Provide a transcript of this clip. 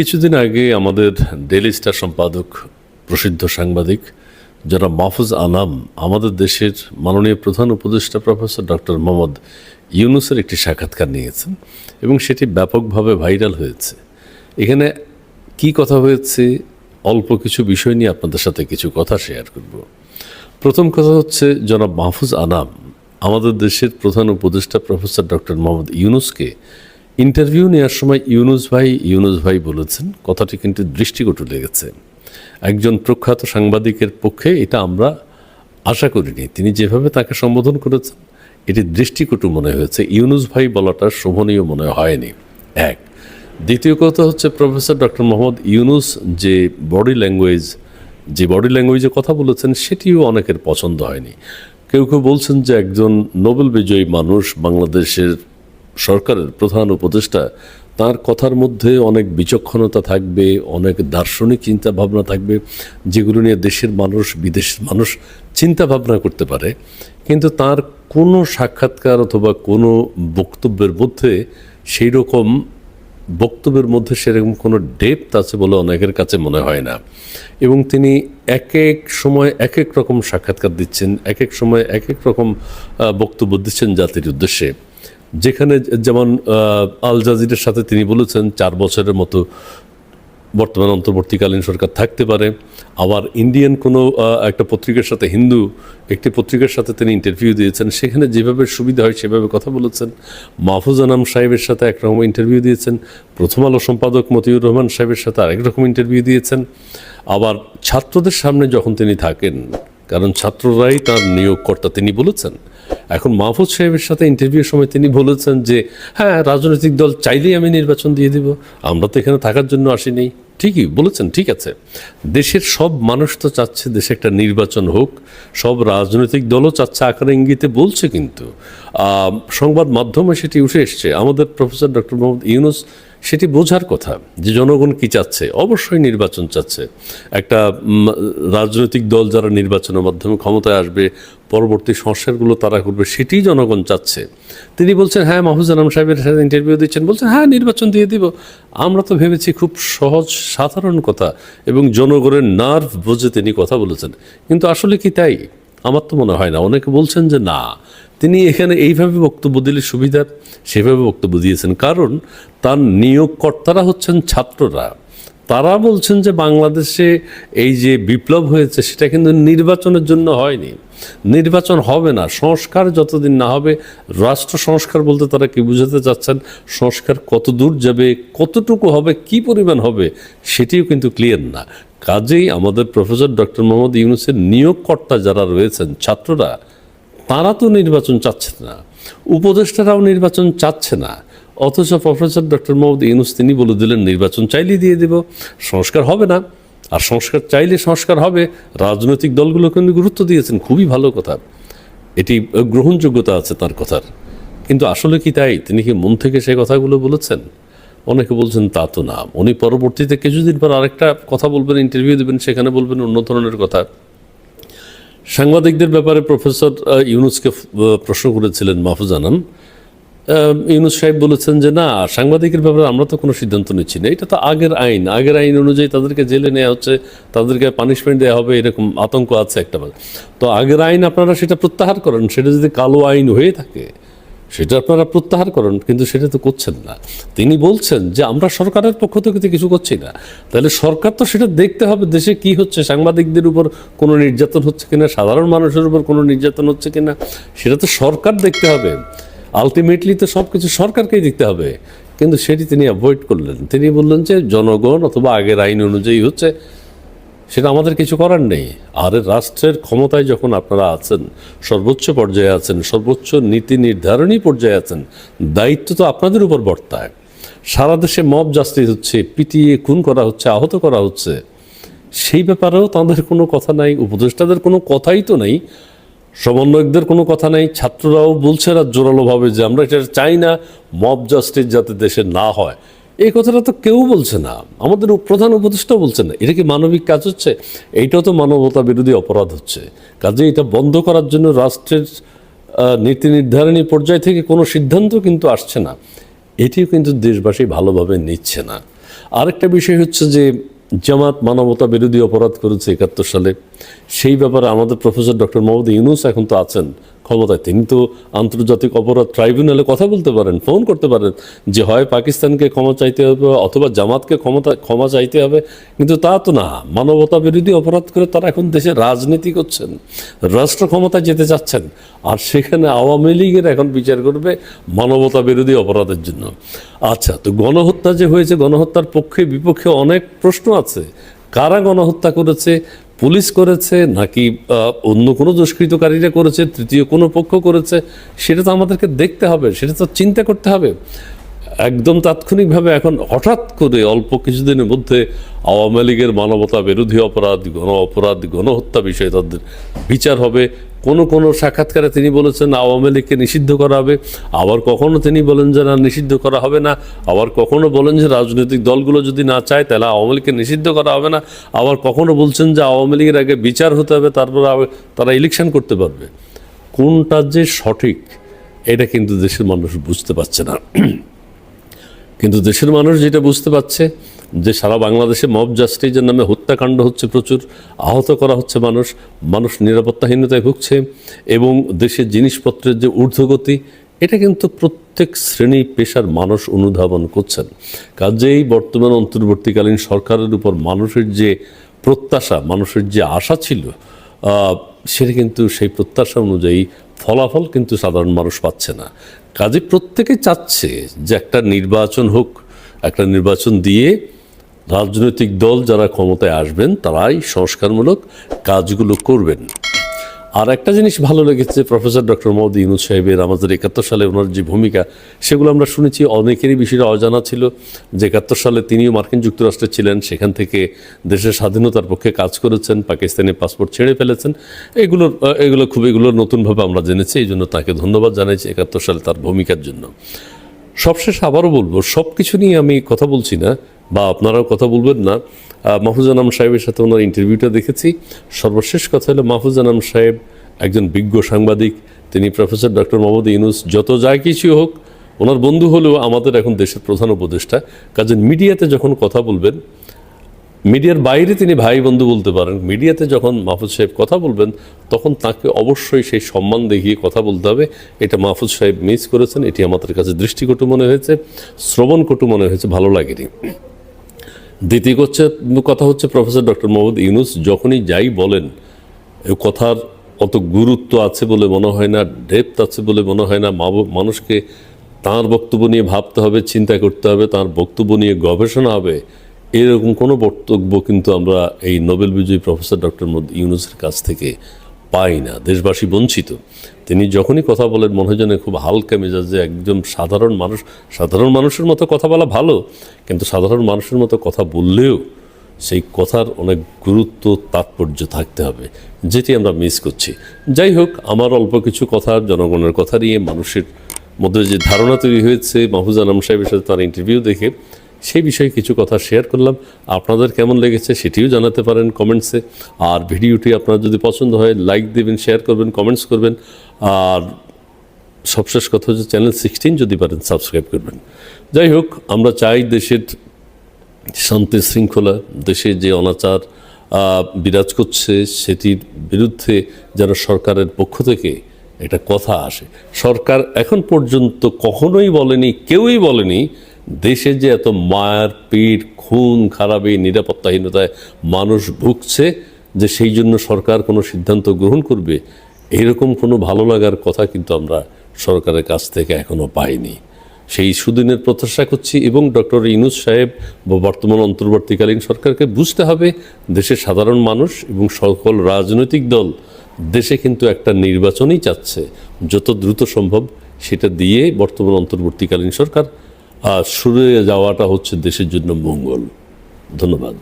কিছুদিন আগে আমাদের ডেইলি স্টার সম্পাদক প্রসিদ্ধ সাংবাদিক যারা মাহফুজ আনাম আমাদের দেশের মাননীয় প্রধান উপদেষ্টা প্রফেসর ডক্টর মোহাম্মদ ইউনূসের একটি সাক্ষাৎকার নিয়েছেন এবং সেটি ব্যাপকভাবে ভাইরাল হয়েছে। এখানে কি কথা হয়েছে, অল্প কিছু বিষয় নিয়ে আপনাদের সাথে কিছু কথা শেয়ার করব। প্রথম কথা হচ্ছে, জনাব মাহফুজ আনাম আমাদের দেশের প্রধান উপদেষ্টা প্রফেসর ডক্টর মোহাম্মদ ইউনূসকে ইন্টারভিউ নেওয়ার সময় ইউনূস ভাই বলেছেন, কথাটি কিন্তু দৃষ্টিকটু লেগেছে। একজন প্রখ্যাত সাংবাদিকের পক্ষে এটা আমরা আশা করিনি। তিনি যেভাবে তাকে সম্বোধন করেছেন এটি দৃষ্টিকটু মনে হয়েছে। ইউনূস ভাই বলাটা শোভনীয় মনে হয়নি। এক, দ্বিতীয় কথা হচ্ছে, প্রফেসর ডক্টর মোহাম্মদ ইউনূস যে বডি ল্যাঙ্গুয়েজে কথা বলেছেন সেটিও অনেকের পছন্দ হয়নি। কেউ বলছেন যে একজন নোবেল বিজয়ী মানুষ, বাংলাদেশের সরকারের প্রধান উপদেষ্টা, তার কথার মধ্যে অনেক বিচক্ষণতা থাকবে, অনেক দার্শনিক চিন্তা ভাবনা থাকবে, যেগুলো নিয়ে দেশের মানুষ, বিদেশের মানুষ চিন্তা ভাবনা করতে পারে। কিন্তু তার কোনো সাক্ষাৎকার অথবা কোনো বক্তব্যের মধ্যে সেরকম কোনো ডেপথ আছে বলে অনেকের কাছে মনে হয় না। এবং তিনি এক এক সময় এক এক রকম সাক্ষাৎকার দিচ্ছেন, এক এক সময় এক এক রকম বক্তব্য দিচ্ছেন জাতির উদ্দেশ্যে। যেখানে যেমন আল জাজিরার সাথে তিনি বলেছেন 4 বছরের মতো বর্তমান অন্তর্বর্তীকালীন সরকার থাকতে পারে। আবার ইন্ডিয়ান কোনো একটা পত্রিকার সাথে, হিন্দু একটি পত্রিকার সাথে তিনি ইন্টারভিউ দিয়েছেন, সেখানে যেভাবে সুবিধা হয় সেভাবে কথা বলেছেন। মাহফুজ আনাম সাহেবের সাথে একরকম ইন্টারভিউ দিয়েছেন, প্রথম আলো সম্পাদক মতিউর রহমান সাহেবের সাথে আরেক রকম ইন্টারভিউ দিয়েছেন। আবার ছাত্রদের সামনে যখন তিনি থাকেন, কারণ ছাত্ররাই তার নিয়োগকর্তা, তিনি বলেছেন। এখন মাহফুজ সাহেবের সাথে ইন্টারভিউর সময় তিনি বলেছেন যে হ্যাঁ, রাজনৈতিক দল চাইলেই আমি নির্বাচন দিয়ে দিব, আমরা তো এখানে থাকার জন্য আসিনি। ঠিকই বলেছেন, ঠিক আছে। দেশের সব মানুষ তো চাচ্ছে দেশে একটা নির্বাচন হোক, সব রাজনৈতিক দলও চাচ্ছে, আকারে ইঙ্গিতে বলছে, কিন্তু সংবাদ মাধ্যমে সেটি উঠে এসছে। আমাদের প্রফেসর ডক্টর মোহাম্মদ ইউনূস সেটি বোঝার কথা যে জনগণ কি চাচ্ছে। অবশ্যই নির্বাচন চাচ্ছে। একটা রাজনৈতিক দল যারা নির্বাচনের মাধ্যমে ক্ষমতায় আসবে, পরবর্তী সংস্কারগুলো তারা করবে, সেটিই জনগণ চাচ্ছে। তিনি বলছেন হ্যাঁ, মাহফুজ আনাম সাহেবের সাথে ইন্টারভিউ দিচ্ছেন, বলছেন হ্যাঁ, নির্বাচন দিয়ে দিব। আমরা তো ভেবেছি খুব সহজ সাধারণ কথা এবং জনগণের নার্ভ বুঝে তিনি কথা বলেছেন, কিন্তু আসলে কি তাই? আমার তো মনে হয় না। অনেকে বলছেন যে না, তিনি এখানে এইভাবে বক্তব্য দিলে সুবিধা, সেভাবে বক্তব্য দিয়েছেন। কারণ তার নিয়োগকর্তারা হচ্ছেন ছাত্ররা। তারা বলছেন যে বাংলাদেশে এই যে বিপ্লব হয়েছে সেটা কিন্তু নির্বাচনের জন্য হয়নি, নির্বাচন হবে না, সংস্কার যতদিন না হবে। রাষ্ট্র সংস্কার বলতে তারা কি বুঝাতে চাচ্ছেন, সংস্কার কত দূর যাবে, কতটুকু হবে, কি পরিমাণ হবে, সেটিও কিন্তু ক্লিয়ার না। কাজেই আমাদের প্রফেসর ডক্টর মোহাম্মদ ইউনূসের নিয়োগকর্তা যারা রয়েছেন, ছাত্ররা, তারা তো নির্বাচন চাচ্ছে না, উপদেষ্টারাও নির্বাচন চাচ্ছে না। অথচ প্রফেসর ডক্টর মোহাম্মদ ইউনূস তিনি বলে দিলেন নির্বাচন চাইলেই দিয়ে দেব, সংস্কার হবে না। আর সংস্কার চাইলে সংস্কার হবে, রাজনৈতিক দলগুলো কিন্তু গুরুত্ব দিয়েছেন, খুবই ভালো কথা, এটি গ্রহণযোগ্যতা আছে তার কথার। কিন্তু আসলে কি তাই? তিনি কি মন থেকে সে কথাগুলো বলেছেন? অনেকে বলছেন তা তো না। উনি পরবর্তীতে কিছুদিন পর আরেকটা কথা বলবেন, ইন্টারভিউ দেবেন, সেখানে বলবেন অন্য ধরনের কথা। সাংবাদিকদের ব্যাপারে প্রফেসর ইউনূসকে প্রশ্ন করেছিলেন মাহফুজ আনাম। ইউনূস সাহেব বলেছেন যে না, সাংবাদিকের ব্যাপারে আমরা তো কোনো সিদ্ধান্ত নিচ্ছি না, এটা তো আগের আইন অনুযায়ী তাদেরকে জেলে নেওয়া হচ্ছে, তাদেরকে পানিশমেন্ট দেওয়া হবে, এরকম আতঙ্ক আছে একটা। তো আগের আইন আপনারা সেটা প্রত্যাহার করেন, সেটা যদি কালো আইন হয়ে থাকে সেটা আপনারা প্রত্যাহার করেন, কিন্তু সেটা তো করছেন না। তিনি বলছেন যে আমরা সরকারের পক্ষ থেকে কিছু করছি না। তাহলে সরকার তো সেটা দেখতে হবে দেশে কি হচ্ছে, সাংবাদিকদের উপর কোনো নির্যাতন হচ্ছে কিনা, সাধারণ মানুষের উপর কোনো নির্যাতন হচ্ছে কিনা, সেটা তো সরকার দেখতে হবে। আলটিমেটলি তো সব কিছু সরকারকেই দেখতে হবে। কিন্তু সেটি তিনি অ্যাভয়েড করলেন। তিনি বললেন যে জনগণ অথবা আগের আইন অনুযায়ী হচ্ছে, সেটা আমাদের কিছু করার নেই। আর রাষ্ট্রের ক্ষমতায় যখন আপনারা আছেন, সর্বোচ্চ পর্যায়ে আছেন, সর্বোচ্চ নীতি নির্ধারণী পর্যায়ে আছেন, দায়িত্ব তো আপনাদের উপর বর্তায়। সারা দেশে মব জাস্টিস হচ্ছে, পিটিয়ে খুন করা হচ্ছে, আহত করা হচ্ছে, সেই ব্যাপারেও তাদের কোনো কথা নাই, উপদেষ্টাদের কোনো কথাই তো নেই, সমন্বয়কদের কোনো কথা নেই। ছাত্ররাও বলছে না জোরালোভাবে যে আমরা এটা চাই না, মব জাস্টিস যাতে দেশে না হয়। এই কথাটা তো কেউ বলছে না, আমাদের প্রধান উপদেষ্টাও বলছে না। এটা কি মানবিক কাজ হচ্ছে? এইটাও তো মানবতা বিরোধী অপরাধ হচ্ছে। কাজে এটা বন্ধ করার জন্য রাষ্ট্রের নীতি নির্ধারণী পর্যায় থেকে কোনো সিদ্ধান্ত কিন্তু আসছে না। এটিও কিন্তু দেশবাসী ভালোভাবে নিচ্ছে না। আরেকটা বিষয় হচ্ছে যে জামাত মানবতা বিরোধী অপরাধ করেছে 71 সালে, সেই ব্যাপারে আমাদের প্রফেসর ডক্টর মোহাম্মদ ইউনূস এখন তো আছেন ক্ষমতায়, তিনি তো আন্তর্জাতিক অপরাধ ট্রাইব্যুনালে কথা বলতে পারেন, ফোন করতে পারেন যে হয় পাকিস্তানকে ক্ষমা চাইতে হবে অথবা জামাতকে ক্ষমা চাইতে হবে, কিন্তু তা তো না। মানবতা বিরোধী অপরাধ করে তারা এখন দেশে রাজনীতি করছেন, রাষ্ট্র ক্ষমতায় যেতে চাচ্ছেন, আর সেখানে আওয়ামী লীগের এখন বিচার করবে মানবতা বিরোধী অপরাধের জন্য। আচ্ছা, তো গণহত্যা যে হয়েছে, গণহত্যার পক্ষে বিপক্ষে অনেক প্রশ্ন আছে। কারা গণহত্যা করেছে, পুলিশ করেছে নাকি অন্য কোনো দুষ্কৃতকারীরা করেছে, তৃতীয় কোনো পক্ষ করেছে, সেটা তো আমাদেরকে দেখতে হবে, সেটা তো চিন্তা করতে হবে। একদম তাৎক্ষণিকভাবে এখন হঠাৎ করে অল্প কিছুদিনের মধ্যে আওয়ামী লীগের মানবতা বিরোধী অপরাধ, গণহত্যা বিষয়ে তাদের বিচার হবে। কোনো সাক্ষাৎকারে তিনি বলেছেন আওয়ামী লীগকে নিষিদ্ধ করা হবে, আবার কখনো তিনি বলেন যে না নিষিদ্ধ করা হবে না, আবার কখনো বলেন যে রাজনৈতিক দলগুলো যদি না চায় তাহলে আওয়ামী লীগকে নিষিদ্ধ করা হবে না, আবার কখনো বলছেন যে আওয়ামী লীগের আগে বিচার হতে হবে, তারপর তারা ইলেকশন করতে পারবে। কোনটা যে সঠিক এটা কিন্তু দেশের মানুষ বুঝতে পারছে না। কিন্তু দেশের মানুষ যেটা বুঝতে পারছে যে সারা বাংলাদেশে মব জাস্টিসের নামে হত্যাকাণ্ড হচ্ছে, প্রচুর আহত করা হচ্ছে মানুষ নিরাপত্তাহীনতায় ভুগছে, এবং দেশের জিনিসপত্রের যে ঊর্ধ্বগতি, এটা কিন্তু প্রত্যেক শ্রেণী পেশার মানুষ অনুধাবন করছেন। কাজেই বর্তমান অন্তর্বর্তীকালীন সরকারের উপর মানুষের যে প্রত্যাশা, মানুষের যে আশা ছিল, সেটা কিন্তু সেই প্রত্যাশা অনুযায়ী ফলাফল কিন্তু সাধারণ মানুষ পাচ্ছে না। কাজে প্রত্যেকে চাচ্ছে যে একটা নির্বাচন হোক, একটা নির্বাচন দিয়ে রাজনৈতিক দল যারা ক্ষমতায় আসবেন তারাই সংস্কারমূলক কাজগুলো করবেন। আর একটা জিনিস ভালো লেগেছে প্রফেসর ডক্টর মোহাম্মদ ইউনূস সাহেবের, আমাদের 71 সালে ওনার যে ভূমিকা, সেগুলো আমরা শুনেছি, অনেকেরই বিষয়টা অজানা ছিল যে 71 সালে তিনিও মার্কিন যুক্তরাষ্ট্রে ছিলেন, সেখান থেকে দেশের স্বাধীনতার পক্ষে কাজ করেছেন, পাকিস্তানি পাসপোর্ট ছেড়ে ফেলেছেন। এগুলো নতুনভাবে আমরা জেনেছি, এই জন্য তাকে ধন্যবাদ জানাইছি 71 সালে তার ভূমিকার জন্য। সবশেষ আবারও বলবো, সব কিছু নিয়ে আমি কথা বলছি না, বা আপনারাও কথা বলবেন না। মাহফুজ আনাম সাহেবের সাথে ওনার ইন্টারভিউটা দেখেছি। সর্বশেষ কথা হলো মাহফুজ আনাম সাহেব একজন বিজ্ঞ সাংবাদিক, তিনি প্রফেসর ডক্টর মোহাম্মদ ইউনূস যত যা কিছু হোক ওনার বন্ধু হলেও আমাদের এখন দেশের প্রধান উপদেষ্টা। কাজে মিডিয়াতে যখন কথা বলবেন, মিডিয়ার বাইরে তিনি ভাই বন্ধু বলতে পারেন, মিডিয়াতে যখন মাহফুজ সাহেব কথা বলবেন তখন তাকে অবশ্যই সেই সম্মান দেখিয়ে কথা বলতে হবে। এটা মাহফুজ সাহেব মিস করেছেন, এটি আমাদের কাছে দৃষ্টিকটু মনে হয়েছে, শ্রবণকটু মনে হয়েছে, ভালো লাগেনি। দ্বিতীয় কথা হচ্ছে প্রফেসর ডক্টর মোহাম্মদ ইউনূস যখনই যাই বলেন, কথার অত গুরুত্ব আছে বলে মনে হয় না, ডেপথ আছে বলে মনে হয় না। মানুষকে তাঁর বক্তব্য নিয়ে ভাবতে হবে, চিন্তা করতে হবে, তাঁর বক্তব্য নিয়ে গবেষণা হবে, এরকম কোনো বক্তব্য কিন্তু আমরা এই নোবেল বিজয়ী প্রফেসর ডক্টর মোহাম্মদ ইউনূসের কাছ থেকে পাই না। দেশবাসী বঞ্চিত। তিনি যখনই কথা বলেন মনে হয় যেন খুব হালকা মেজাজে একদম সাধারণ মানুষের মতো কথা বলা ভালো, কিন্তু সাধারণ মানুষের মতো কথা বললেও সেই কথার অনেক গুরুত্ব তাৎপর্য থাকতে হবে, যেটি আমরা মিস করছি। যাই হোক, আমার অল্প কিছু কথা জনগণের কথা নিয়ে মানুষের মধ্যে যে ধারণা তৈরি হয়েছে মাহফুজ আনাম সাহেবের সাথে তার ইন্টারভিউ দেখে, সেই বিষয়ে কিছু কথা শেয়ার করলাম। আপনাদের কেমন লেগেছে সেটিও জানাতে পারেন কমেন্টসে। আর ভিডিওটি আপনার যদি পছন্দ হয় লাইক দেবেন, শেয়ার করবেন, কমেন্টস করবেন। আর সবশেষ কথা হচ্ছে চ্যানেল 16 যদি পারেন সাবস্ক্রাইব করবেন। যাই হোক, আমরা চাই দেশের শান্তি শৃঙ্খলা, দেশে যে অনাচার বিরাজ করছে সেটির বিরুদ্ধে যেন সরকারের পক্ষ থেকে একটা কথা আসে। সরকার এখন পর্যন্ত কখনোই বলেনি, কেউই বলেনি দেশে যে এত মার পিট, খুন খারাপি, নিরাপত্তাহীনতায় মানুষ ভুগছে, যে সেই জন্য সরকার কোনো সিদ্ধান্ত গ্রহণ করবে, এইরকম কোনো ভালো লাগার কথা কিন্তু আমরা সরকারের কাছ থেকে এখনও পাইনি। সেই সুদিনের প্রত্যাশা করছি। এবং ডক্টর ইউনূস সাহেব বা বর্তমান অন্তর্বর্তীকালীন সরকারকে বুঝতে হবে দেশের সাধারণ মানুষ এবং সকল রাজনৈতিক দল দেশে কিন্তু একটা নির্বাচনই চাচ্ছে, যত দ্রুত সম্ভব সেটা দিয়ে বর্তমান অন্তর্বর্তীকালীন সরকার সরে যাওয়াটা হচ্ছে দেশের জন্য মঙ্গল। ধন্যবাদ।